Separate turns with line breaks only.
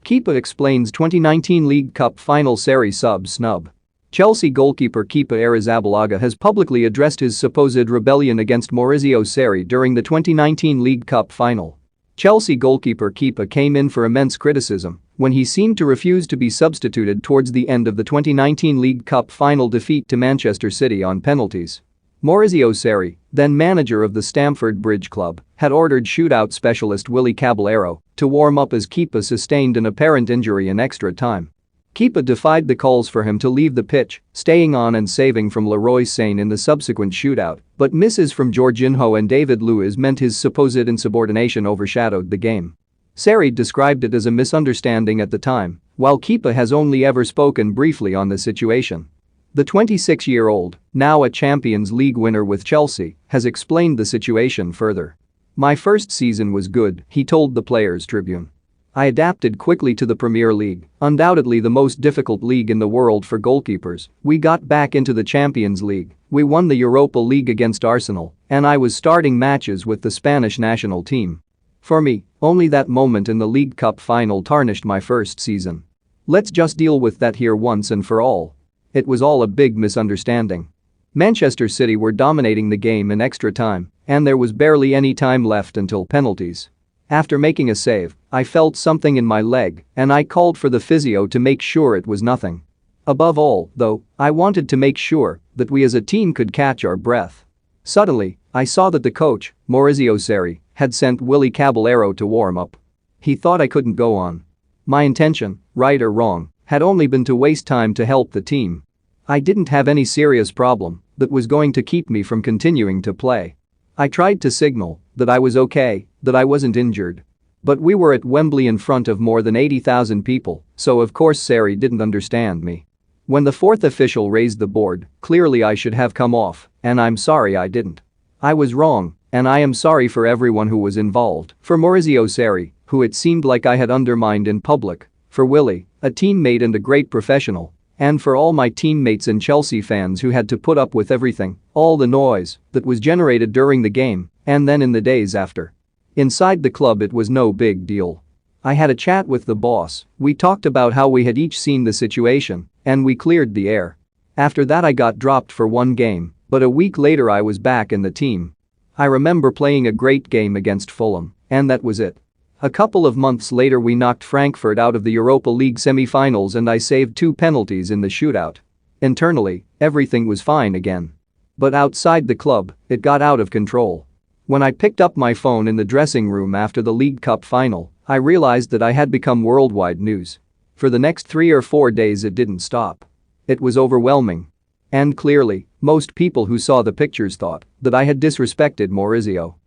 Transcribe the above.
Kepa explains 2019 League Cup final Sarri snub. Chelsea goalkeeper Kepa Arrizabalaga has publicly addressed his supposed rebellion against Maurizio Sarri during the 2019 League Cup final. Chelsea goalkeeper Kepa came in for immense criticism when he seemed to refuse to be substituted towards the end of the 2019 League Cup final defeat to Manchester City on penalties. Maurizio Sarri, then manager of the Stamford Bridge club, had ordered shootout specialist Willy Caballero to warm up as Kepa sustained an apparent injury in extra time. Kepa defied the calls for him to leave the pitch, staying on and saving from Leroy Sane in the subsequent shootout, but misses from Jorginho and David Luiz meant his supposed insubordination overshadowed the game. Sarri described it as a misunderstanding at the time, while Kepa has only ever spoken briefly on the situation. The 26-year-old, now a Champions League winner with Chelsea, has explained the situation further. "My first season was good," he told the Players' Tribune. "I adapted quickly to the Premier League, undoubtedly the most difficult league in the world for goalkeepers. We got back into the Champions League, we won the Europa League against Arsenal, and I was starting matches with the Spanish national team. For me, only that moment in the League Cup final tarnished my first season. Let's just deal with that here once and for all. It was all a big misunderstanding." Manchester City were dominating the game in extra time, and there was barely any time left until penalties. "After making a save, I felt something in my leg and I called for the physio to make sure it was nothing. Above all, though, I wanted to make sure that we as a team could catch our breath. Suddenly, I saw that the coach, Maurizio Sarri, had sent Willy Caballero to warm up. He thought I couldn't go on. My intention, right or wrong, had only been to waste time to help the team. I didn't have any serious problem that was going to keep me from continuing to play. I tried to signal that I was okay, that I wasn't injured. But we were at Wembley in front of more than 80,000 people, so of course Sarri didn't understand me. When the fourth official raised the board, clearly I should have come off, and I'm sorry I didn't. I was wrong, and I am sorry for everyone who was involved, for Maurizio Sarri, who it seemed like I had undermined in public, for Willy, a teammate and a great professional, and for all my teammates and Chelsea fans who had to put up with everything, all the noise that was generated during the game and then in the days after. Inside the club it was no big deal. I had a chat with the boss, we talked about how we had each seen the situation, and we cleared the air. After that I got dropped for one game, but a week later I was back in the team. I remember playing a great game against Fulham, and that was it. A couple of months later we knocked Frankfurt out of the Europa League semi-finals and I saved 2 penalties in the shootout. Internally, everything was fine again. But outside the club, it got out of control. When I picked up my phone in the dressing room after the League Cup final, I realized that I had become worldwide news. For the next 3 or 4 days it didn't stop. It was overwhelming. And clearly, most people who saw the pictures thought that I had disrespected Maurizio.